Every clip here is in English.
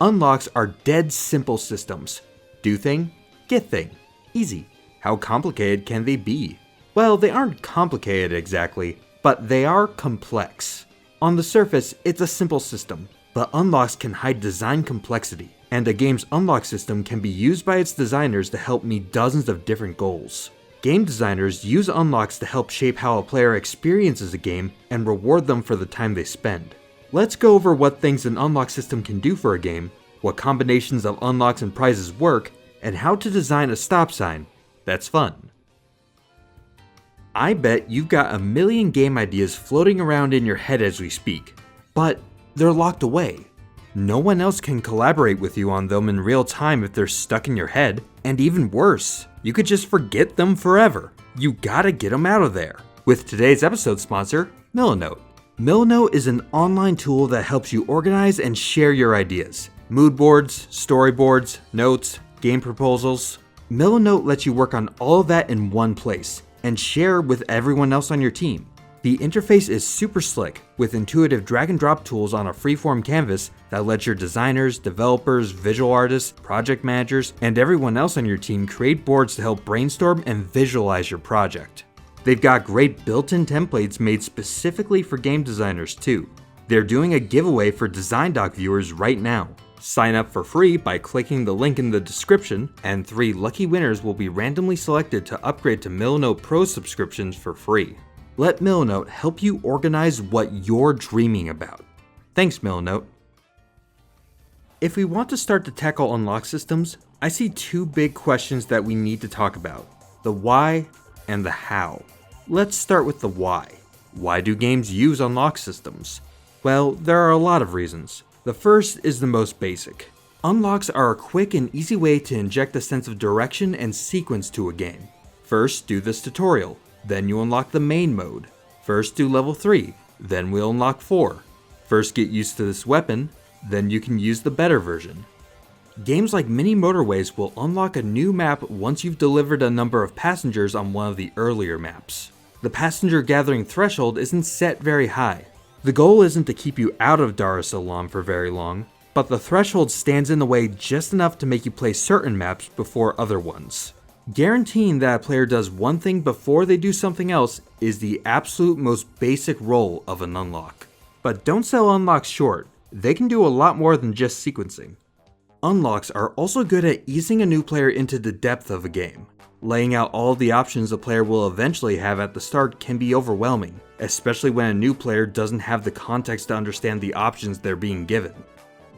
Unlocks are dead simple systems. Do thing, get thing. Easy. How complicated can they be? Well, they aren't complicated exactly, but they are complex. On the surface, it's a simple system, but unlocks can hide design complexity, and a game's unlock system can be used by its designers to help meet dozens of different goals. Game designers use unlocks to help shape how a player experiences a game and reward them for the time they spend. Let's go over what things an unlock system can do for a game, what combinations of unlocks and prizes work, and how to design a stop sign that's fun. I bet you've got a million game ideas floating around in your head as we speak, but they're locked away. No one else can collaborate with you on them in real time if they're stuck in your head, and even worse, you could just forget them forever. You gotta get them out of there. With today's episode sponsor, Milanote. Milanote is an online tool that helps you organize and share your ideas. Mood boards, storyboards, notes, game proposals. Milanote lets you work on all of that in one place and share with everyone else on your team. The interface is super slick, with intuitive drag and drop tools on a freeform canvas that lets your designers, developers, visual artists, project managers, and everyone else on your team create boards to help brainstorm and visualize your project. They've got great built-in templates made specifically for game designers too. They're doing a giveaway for Design Doc viewers right now. Sign up for free by clicking the link in the description, and 3 lucky winners will be randomly selected to upgrade to Milanote Pro subscriptions for free. Let Milanote help you organize what you're dreaming about. Thanks, Milanote. If we want to start to tackle unlock systems, I see 2 big questions that we need to talk about: the why and the how. Let's start with the why. Why do games use unlock systems? Well, there are a lot of reasons. The first is the most basic. Unlocks are a quick and easy way to inject a sense of direction and sequence to a game. First, do this tutorial, then you unlock the main mode. First, do level 3, then we'll unlock 4. First, get used to this weapon, then you can use the better version. Games like Mini Motorways will unlock a new map once you've delivered a number of passengers on one of the earlier maps. The passenger gathering threshold isn't set very high. The goal isn't to keep you out of Dar es Salaam for very long, but the threshold stands in the way just enough to make you play certain maps before other ones. Guaranteeing that a player does one thing before they do something else is the absolute most basic role of an unlock. But don't sell unlocks short, they can do a lot more than just sequencing. Unlocks are also good at easing a new player into the depth of a game. Laying out all the options a player will eventually have at the start can be overwhelming, especially when a new player doesn't have the context to understand the options they're being given.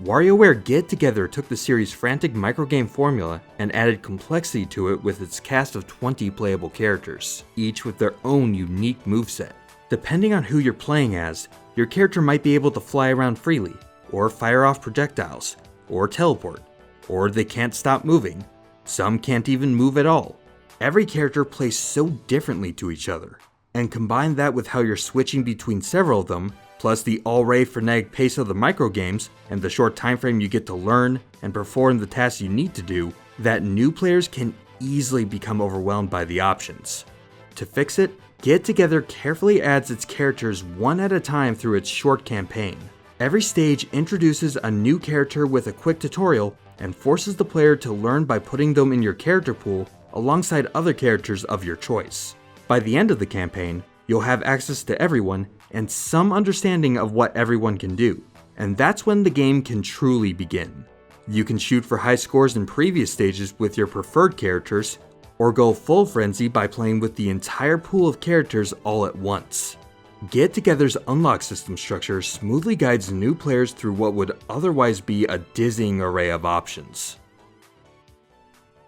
Warioware Get Together took the series' frantic microgame formula and added complexity to it with its cast of 20 playable characters, each with their own unique moveset. Depending on who you're playing as, your character might be able to fly around freely, or fire off projectiles, or teleport, or they can't stop moving. Some can't even move at all. Every character plays so differently to each other, and combine that with how you're switching between several of them, plus the already frenetic pace of the microgames and the short time frame you get to learn and perform the tasks you need to do, that new players can easily become overwhelmed by the options. To fix it, Get Together carefully adds its characters one at a time through its short campaign. Every stage introduces a new character with a quick tutorial and forces the player to learn by putting them in your character pool alongside other characters of your choice. By the end of the campaign, you'll have access to everyone and some understanding of what everyone can do, and that's when the game can truly begin. You can shoot for high scores in previous stages with your preferred characters, or go full frenzy by playing with the entire pool of characters all at once. Get Together's unlock system structure smoothly guides new players through what would otherwise be a dizzying array of options.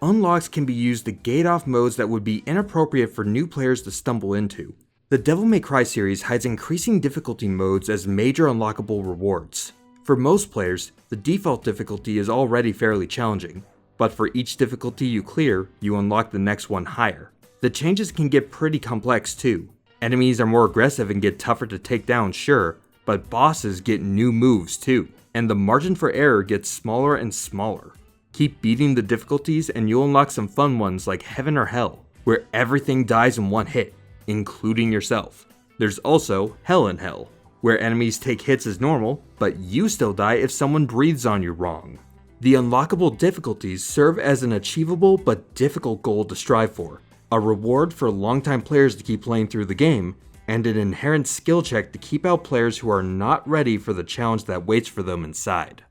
Unlocks can be used to gate off modes that would be inappropriate for new players to stumble into. The Devil May Cry series hides increasing difficulty modes as major unlockable rewards. For most players, the default difficulty is already fairly challenging, but for each difficulty you clear, you unlock the next one higher. The changes can get pretty complex too. Enemies are more aggressive and get tougher to take down, sure, but bosses get new moves too, and the margin for error gets smaller and smaller. Keep beating the difficulties and you'll unlock some fun ones like Heaven or Hell, where everything dies in one hit, including yourself. There's also Hell in Hell, where enemies take hits as normal, but you still die if someone breathes on you wrong. The unlockable difficulties serve as an achievable but difficult goal to strive for, a reward for longtime players to keep playing through the game, and an inherent skill check to keep out players who are not ready for the challenge that waits for them inside.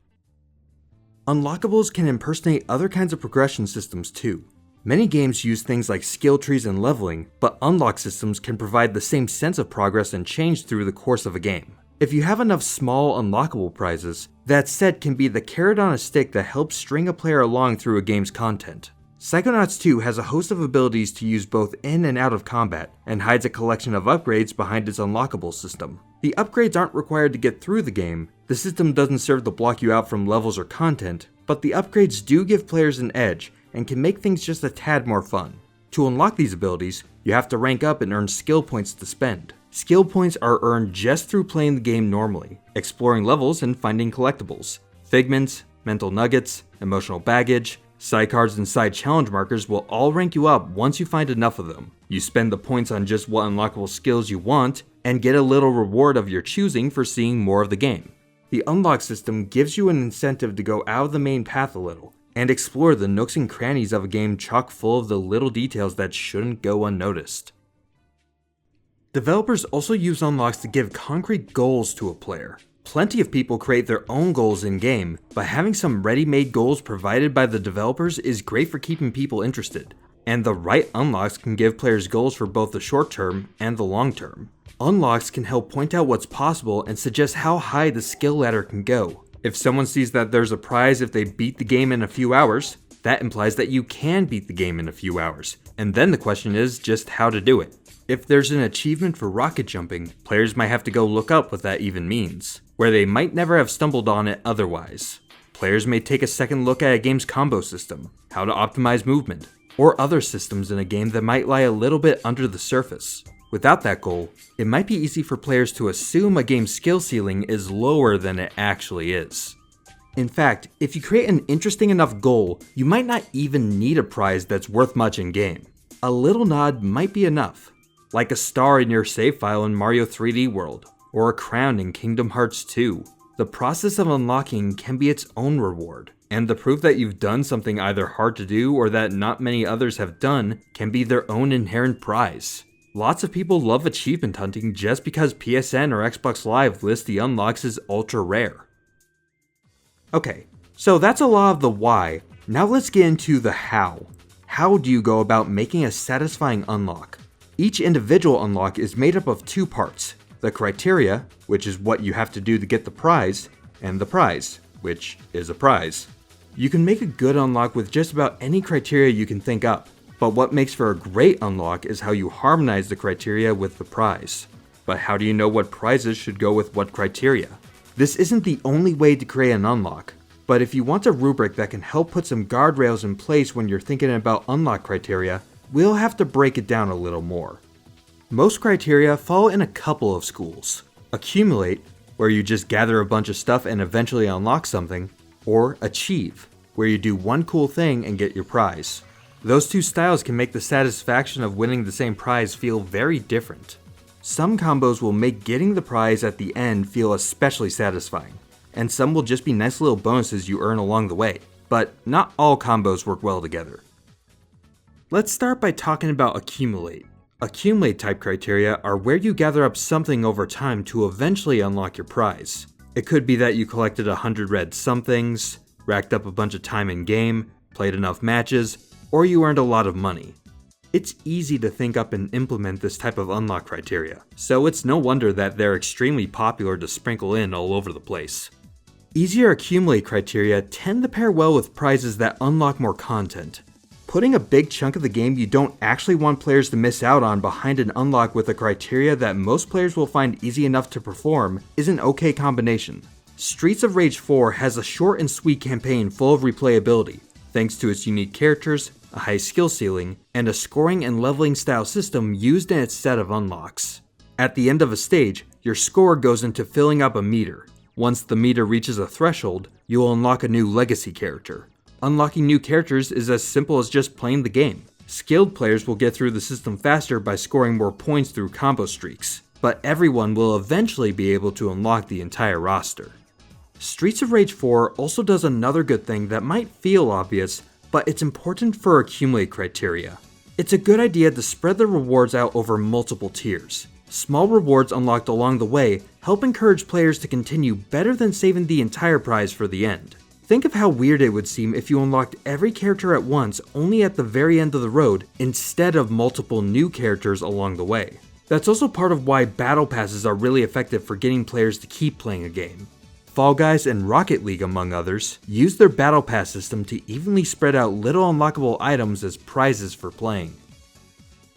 Unlockables can impersonate other kinds of progression systems too. Many games use things like skill trees and leveling, but unlock systems can provide the same sense of progress and change through the course of a game. If you have enough small unlockable prizes, that set can be the carrot on a stick that helps string a player along through a game's content. Psychonauts 2 has a host of abilities to use both in and out of combat, and hides a collection of upgrades behind its unlockable system. The upgrades aren't required to get through the game, the system doesn't serve to block you out from levels or content, but the upgrades do give players an edge, and can make things just a tad more fun. To unlock these abilities, you have to rank up and earn skill points to spend. Skill points are earned just through playing the game normally, exploring levels and finding collectibles. Figments, mental nuggets, emotional baggage, side cards and side challenge markers will all rank you up once you find enough of them. You spend the points on just what unlockable skills you want, and get a little reward of your choosing for seeing more of the game. The unlock system gives you an incentive to go out of the main path a little, and explore the nooks and crannies of a game chock full of the little details that shouldn't go unnoticed. Developers also use unlocks to give concrete goals to a player. Plenty of people create their own goals in-game, but having some ready-made goals provided by the developers is great for keeping people interested, and the right unlocks can give players goals for both the short term and the long term. Unlocks can help point out what's possible and suggest how high the skill ladder can go. If someone sees that there's a prize if they beat the game in a few hours, that implies that you can beat the game in a few hours, and then the question is just how to do it. If there's an achievement for rocket jumping, players might have to go look up what that even means, where they might never have stumbled on it otherwise. Players may take a second look at a game's combo system, how to optimize movement, or other systems in a game that might lie a little bit under the surface. Without that goal, it might be easy for players to assume a game's skill ceiling is lower than it actually is. In fact, if you create an interesting enough goal, you might not even need a prize that's worth much in-game. A little nod might be enough, like a star in your save file in Mario 3D World, or a crown in Kingdom Hearts 2. The process of unlocking can be its own reward, and the proof that you've done something either hard to do or that not many others have done can be their own inherent prize. Lots of people love achievement hunting just because PSN or Xbox Live list the unlocks as ultra rare. Okay, so that's a lot of the why. Now let's get into the how. How do you go about making a satisfying unlock? Each individual unlock is made up of two parts: the criteria, which is what you have to do to get the prize, and the prize, which is a prize. You can make a good unlock with just about any criteria you can think up, but what makes for a great unlock is how you harmonize the criteria with the prize. But how do you know what prizes should go with what criteria? This isn't the only way to create an unlock, but if you want a rubric that can help put some guardrails in place when you're thinking about unlock criteria, we'll have to break it down a little more. Most criteria fall in a couple of schools: accumulate, where you just gather a bunch of stuff and eventually unlock something, or achieve, where you do one cool thing and get your prize. Those two styles can make the satisfaction of winning the same prize feel very different. Some combos will make getting the prize at the end feel especially satisfying, and some will just be nice little bonuses you earn along the way, but not all combos work well together. Let's start by talking about accumulate. Accumulate type criteria are where you gather up something over time to eventually unlock your prize. It could be that you collected 100 red somethings, racked up a bunch of time in game, played enough matches, or you earned a lot of money. It's easy to think up and implement this type of unlock criteria, so it's no wonder that they're extremely popular to sprinkle in all over the place. Easier accumulate criteria tend to pair well with prizes that unlock more content. Putting a big chunk of the game you don't actually want players to miss out on behind an unlock with a criteria that most players will find easy enough to perform is an okay combination. Streets of Rage 4 has a short and sweet campaign full of replayability, thanks to its unique characters, a high skill ceiling, and a scoring and leveling style system used in its set of unlocks. At the end of a stage, your score goes into filling up a meter. Once the meter reaches a threshold, you will unlock a new legacy character. Unlocking new characters is as simple as just playing the game. Skilled players will get through the system faster by scoring more points through combo streaks, but everyone will eventually be able to unlock the entire roster. Streets of Rage 4 also does another good thing that might feel obvious, but it's important for accumulate criteria. It's a good idea to spread the rewards out over multiple tiers. Small rewards unlocked along the way help encourage players to continue better than saving the entire prize for the end. Think of how weird it would seem if you unlocked every character at once only at the very end of the road instead of multiple new characters along the way. That's also part of why battle passes are really effective for getting players to keep playing a game. Fall Guys and Rocket League, among others, use their battle pass system to evenly spread out little unlockable items as prizes for playing.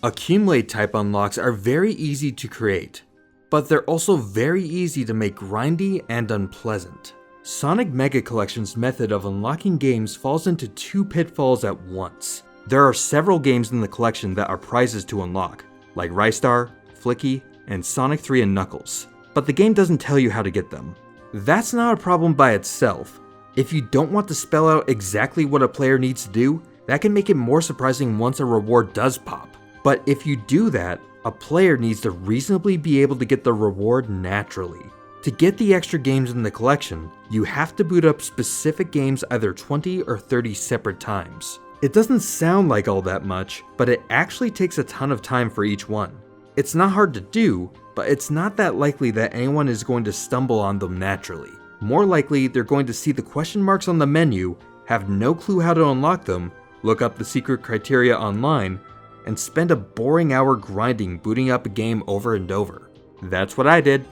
Accumulate type unlocks are very easy to create, but they're also very easy to make grindy and unpleasant. Sonic Mega Collection's method of unlocking games falls into two pitfalls at once. There are several games in the collection that are prizes to unlock, like Rystar, Flicky, and Sonic 3 and Knuckles, but the game doesn't tell you how to get them. That's not a problem by itself. If you don't want to spell out exactly what a player needs to do, that can make it more surprising once a reward does pop. But if you do that, a player needs to reasonably be able to get the reward naturally. To get the extra games in the collection, you have to boot up specific games either 20 or 30 separate times. It doesn't sound like all that much, but it actually takes a ton of time for each one. It's not hard to do, but it's not that likely that anyone is going to stumble on them naturally. More likely, they're going to see the question marks on the menu, have no clue how to unlock them, look up the secret criteria online, and spend a boring hour grinding booting up a game over and over. That's what I did.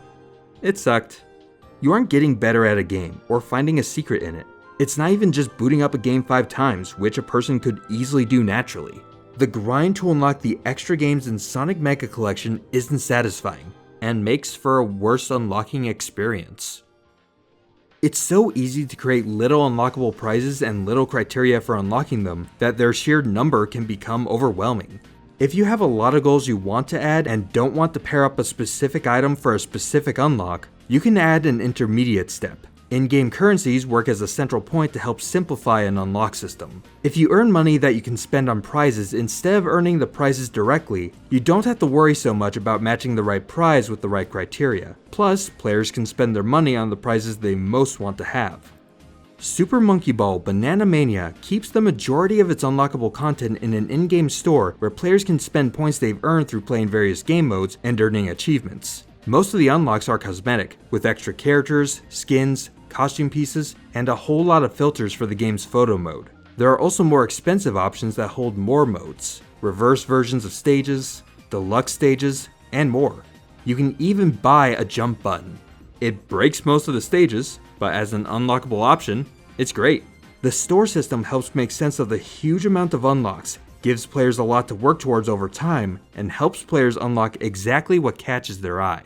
It sucked. You aren't getting better at a game or finding a secret in it. It's not even just booting up a game 5 times, which a person could easily do naturally. The grind to unlock the extra games in Sonic Mega Collection isn't satisfying, and makes for a worse unlocking experience. It's so easy to create little unlockable prizes and little criteria for unlocking them that their sheer number can become overwhelming. If you have a lot of goals you want to add and don't want to pair up a specific item for a specific unlock, you can add an intermediate step. In-game currencies work as a central point to help simplify an unlock system. If you earn money that you can spend on prizes instead of earning the prizes directly, you don't have to worry so much about matching the right prize with the right criteria. Plus, players can spend their money on the prizes they most want to have. Super Monkey Ball Banana Mania keeps the majority of its unlockable content in an in-game store where players can spend points they've earned through playing various game modes and earning achievements. Most of the unlocks are cosmetic, with extra characters, skins, costume pieces, and a whole lot of filters for the game's photo mode. There are also more expensive options that hold more modes, reverse versions of stages, deluxe stages, and more. You can even buy a jump button. It breaks most of the stages, but as an unlockable option, it's great. The store system helps make sense of the huge amount of unlocks, gives players a lot to work towards over time, and helps players unlock exactly what catches their eye.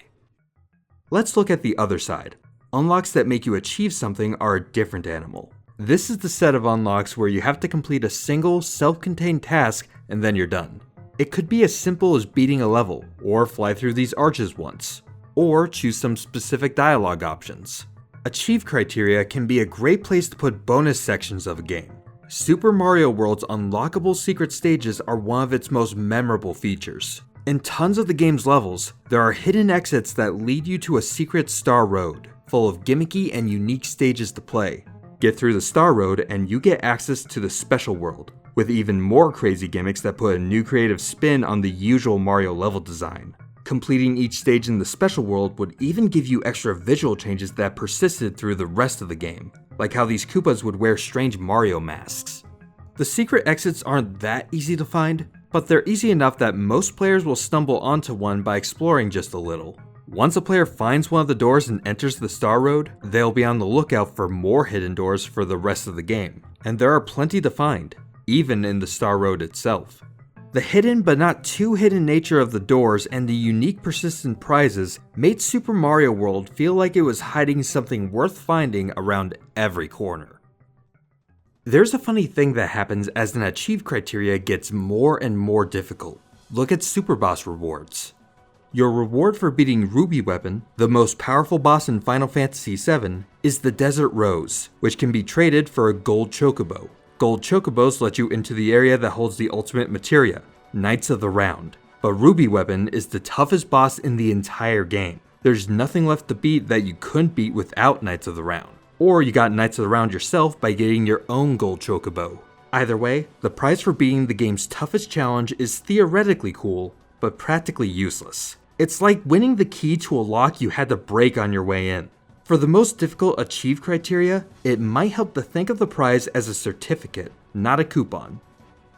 Let's look at the other side. Unlocks that make you achieve something are a different animal. This is the set of unlocks where you have to complete a single, self-contained task and then you're done. It could be as simple as beating a level, or fly through these arches once, or choose some specific dialogue options. Achieve criteria can be a great place to put bonus sections of a game. Super Mario World's unlockable secret stages are one of its most memorable features. In tons of the game's levels, there are hidden exits that lead you to a secret Star Road, full of gimmicky and unique stages to play. Get through the Star Road and you get access to the Special World, with even more crazy gimmicks that put a new creative spin on the usual Mario level design. Completing each stage in the Special World would even give you extra visual changes that persisted through the rest of the game, like how these Koopas would wear strange Mario masks. The secret exits aren't that easy to find, but they're easy enough that most players will stumble onto one by exploring just a little. Once a player finds one of the doors and enters the Star Road, they'll be on the lookout for more hidden doors for the rest of the game, and there are plenty to find, even in the Star Road itself. The hidden but not too hidden nature of the doors and the unique persistent prizes made Super Mario World feel like it was hiding something worth finding around every corner. There's a funny thing that happens as an achieve criteria gets more and more difficult. Look at Superboss Rewards. Your reward for beating Ruby Weapon, the most powerful boss in Final Fantasy VII, is the Desert Rose, which can be traded for a gold chocobo. Gold chocobos let you into the area that holds the ultimate materia, Knights of the Round. But Ruby Weapon is the toughest boss in the entire game. There's nothing left to beat that you couldn't beat without Knights of the Round. or you got Knights of the Round yourself by getting your own gold chocobo. Either way, the prize for beating the game's toughest challenge is theoretically cool, but practically useless. It's like winning the key to a lock you had to break on your way in. For the most difficult achieve criteria, it might help to think of the prize as a certificate, not a coupon.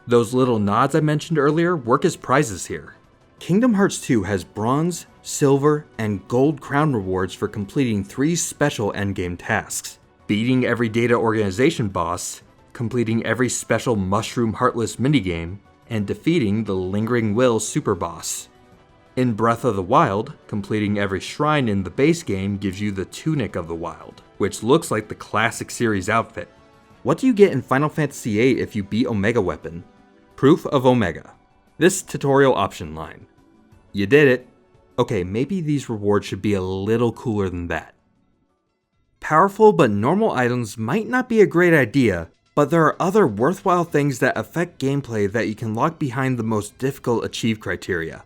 Those little nods I mentioned earlier work as prizes here. Kingdom Hearts 2 has bronze, silver, and gold crown rewards for completing 3 special endgame tasks: beating every data organization boss, completing every special Mushroom Heartless minigame, and defeating the Lingering Will Superboss. In Breath of the Wild, completing every shrine in the base game gives you the Tunic of the Wild, which looks like the classic series outfit. What do you get in Final Fantasy VIII if you beat Omega Weapon? Proof of Omega. This tutorial option line. You did it. Okay, maybe these rewards should be a little cooler than that. Powerful but normal items might not be a great idea, but there are other worthwhile things that affect gameplay that you can lock behind the most difficult achieve criteria.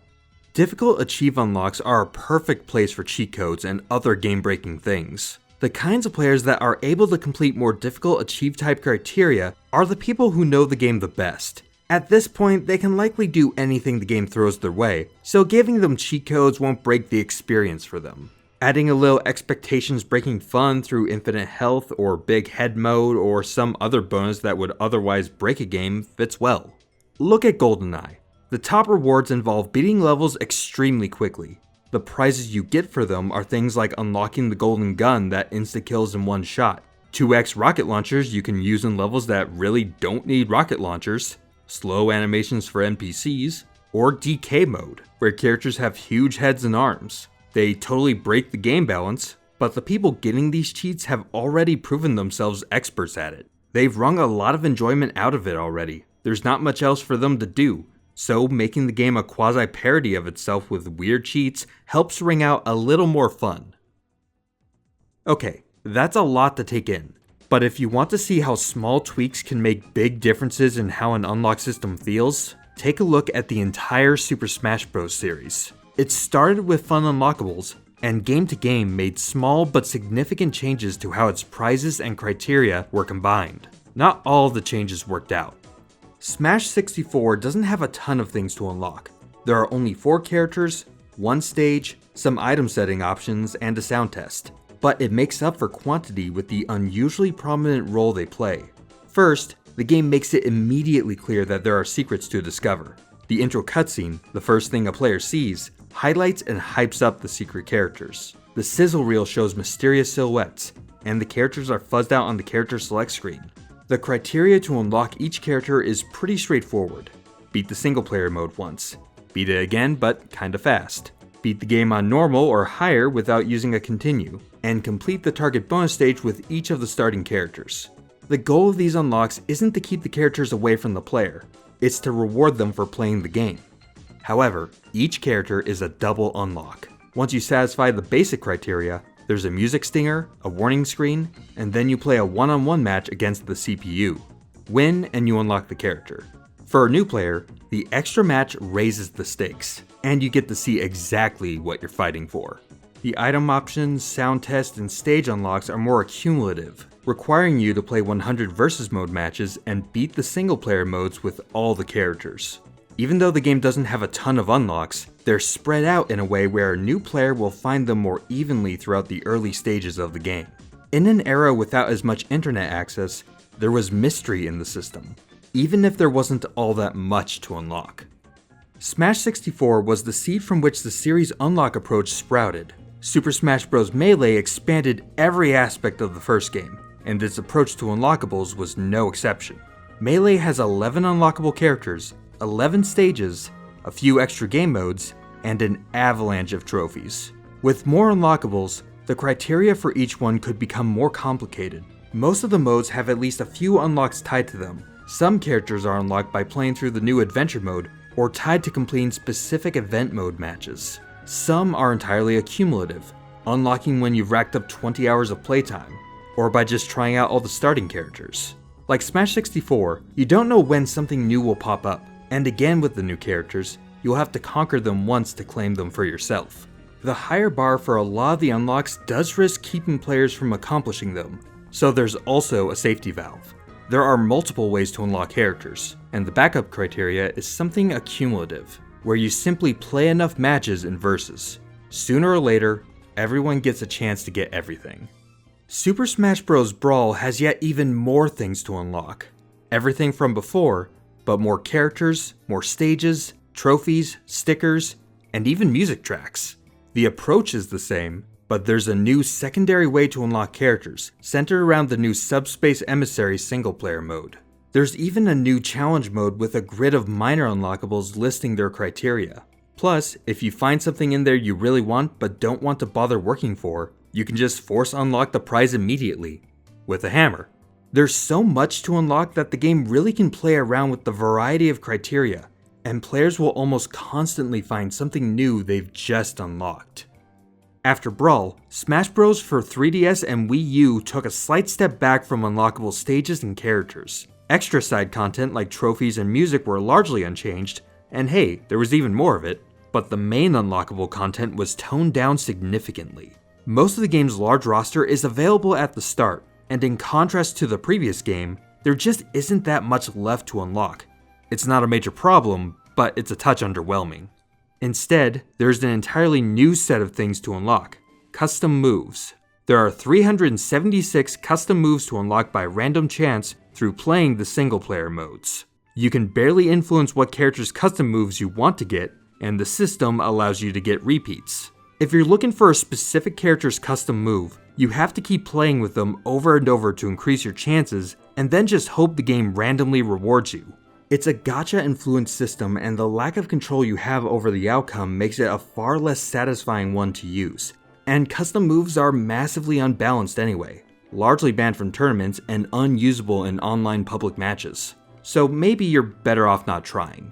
Difficult achieve unlocks are a perfect place for cheat codes and other game-breaking things. The kinds of players that are able to complete more difficult achieve type criteria are the people who know the game the best. At this point, they can likely do anything the game throws their way, so giving them cheat codes won't break the experience for them. Adding a little expectations-breaking fun through infinite health or big head mode or some other bonus that would otherwise break a game fits well. Look at Goldeneye. The top rewards involve beating levels extremely quickly. The prizes you get for them are things like unlocking the golden gun that insta-kills in one shot, 2x rocket launchers you can use in levels that really don't need rocket launchers, slow animations for NPCs, or DK mode, where characters have huge heads and arms. They totally break the game balance, but the people getting these cheats have already proven themselves experts at it. They've wrung a lot of enjoyment out of it already. There's not much else for them to do. So making the game a quasi-parody of itself with weird cheats helps wring out a little more fun. Okay, that's a lot to take in, but if you want to see how small tweaks can make big differences in how an unlock system feels, take a look at the entire Super Smash Bros. Series. It started with fun unlockables, and game to game made small but significant changes to how its prizes and criteria were combined. Not all of the changes worked out. Smash 64 doesn't have a ton of things to unlock. There are only 4 characters, 1 stage, some item setting options, and a sound test. But it makes up for quantity with the unusually prominent role they play. First, the game makes it immediately clear that there are secrets to discover. The intro cutscene, the first thing a player sees, highlights and hypes up the secret characters. The sizzle reel shows mysterious silhouettes, and the characters are fuzzed out on the character select screen. The criteria to unlock each character is pretty straightforward. Beat the single player mode once. Beat it again, but kinda fast. Beat the game on normal or higher without using a continue. And complete the target bonus stage with each of the starting characters. The goal of these unlocks isn't to keep the characters away from the player. It's to reward them for playing the game. However, each character is a double unlock. Once you satisfy the basic criteria, there's a music stinger, a warning screen, and then you play a one-on-one match against the CPU. Win and you unlock the character. For a new player, the extra match raises the stakes, and you get to see exactly what you're fighting for. The item options, sound test, and stage unlocks are more accumulative, requiring you to play 100 versus mode matches and beat the single player modes with all the characters. Even though the game doesn't have a ton of unlocks, they're spread out in a way where a new player will find them more evenly throughout the early stages of the game. In an era without as much internet access, there was mystery in the system, even if there wasn't all that much to unlock. Smash 64 was the seed from which the series' unlock approach sprouted. Super Smash Bros. Melee expanded every aspect of the first game, and its approach to unlockables was no exception. Melee has 11 unlockable characters, 11 stages, a few extra game modes, and an avalanche of trophies. With more unlockables, the criteria for each one could become more complicated. Most of the modes have at least a few unlocks tied to them. Some characters are unlocked by playing through the new adventure mode, or tied to completing specific event mode matches. Some are entirely accumulative, unlocking when you've racked up 20 hours of playtime, or by just trying out all the starting characters. Like Smash 64, you don't know when something new will pop up, and again with the new characters, you'll have to conquer them once to claim them for yourself. The higher bar for a lot of the unlocks does risk keeping players from accomplishing them, So there's also a safety valve. There are multiple ways to unlock characters, and the backup criteria is something accumulative, where you simply play enough matches in versus. Sooner or later, everyone gets a chance to get everything. Super Smash Bros. Brawl has yet even more things to unlock. Everything from before, but more characters, more stages, trophies, stickers, and even music tracks. The approach is the same, but there's a new secondary way to unlock characters, centered around the new Subspace Emissary single-player mode. There's even a new challenge mode with a grid of minor unlockables listing their criteria. Plus, if you find something in there you really want but don't want to bother working for, you can just force unlock the prize immediately, with a hammer. There's so much to unlock that the game really can play around with the variety of criteria, and players will almost constantly find something new they've just unlocked. After Brawl, Smash Bros. For 3DS and Wii U took a slight step back from unlockable stages and characters. Extra side content like trophies and music were largely unchanged, and hey, there was even more of it, but the main unlockable content was toned down significantly. Most of the game's large roster is available at the start, and in contrast to the previous game, there just isn't that much left to unlock. It's not a major problem, but it's a touch underwhelming. Instead, there's an entirely new set of things to unlock: custom moves. There are 376 custom moves to unlock by random chance through playing the single-player modes. You can barely influence what character's custom moves you want to get, and the system allows you to get repeats. If you're looking for a specific character's custom move, you have to keep playing with them over and over to increase your chances, and then just hope the game randomly rewards you. It's a gacha-influenced system, and the lack of control you have over the outcome makes it a far less satisfying one to use. And custom moves are massively unbalanced anyway, largely banned from tournaments and unusable in online public matches. So maybe you're better off not trying.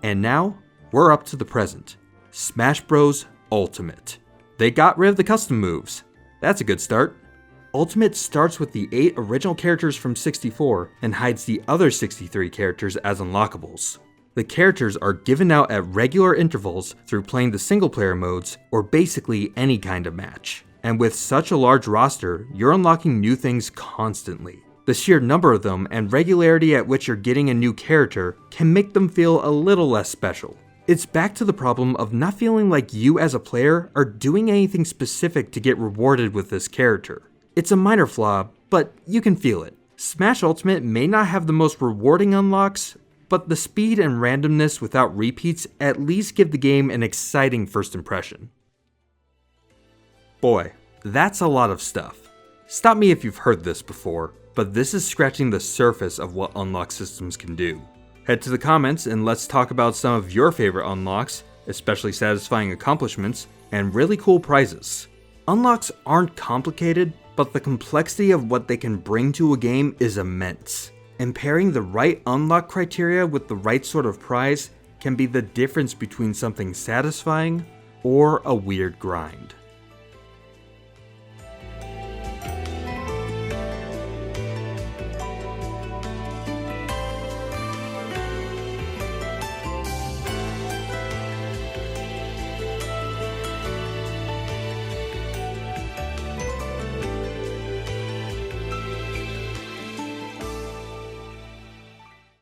And now, we're up to the present. Smash Bros. Ultimate. They got rid of the custom moves. That's a good start. Ultimate starts with the 8 original characters from 64 and hides the other 63 characters as unlockables. The characters are given out at regular intervals through playing the single-player modes or basically any kind of match. And with such a large roster, you're unlocking new things constantly. The sheer number of them and regularity at which you're getting a new character can make them feel a little less special. It's back to the problem of not feeling like you as a player are doing anything specific to get rewarded with this character. It's a minor flaw, but you can feel it. Smash Ultimate may not have the most rewarding unlocks, but the speed and randomness without repeats at least give the game an exciting first impression. Boy, that's a lot of stuff. Stop me if you've heard this before, but this is scratching the surface of what unlock systems can do. Head to the comments and let's talk about some of your favorite unlocks, especially satisfying accomplishments, and really cool prizes. Unlocks aren't complicated, but the complexity of what they can bring to a game is immense. And pairing the right unlock criteria with the right sort of prize can be the difference between something satisfying or a weird grind.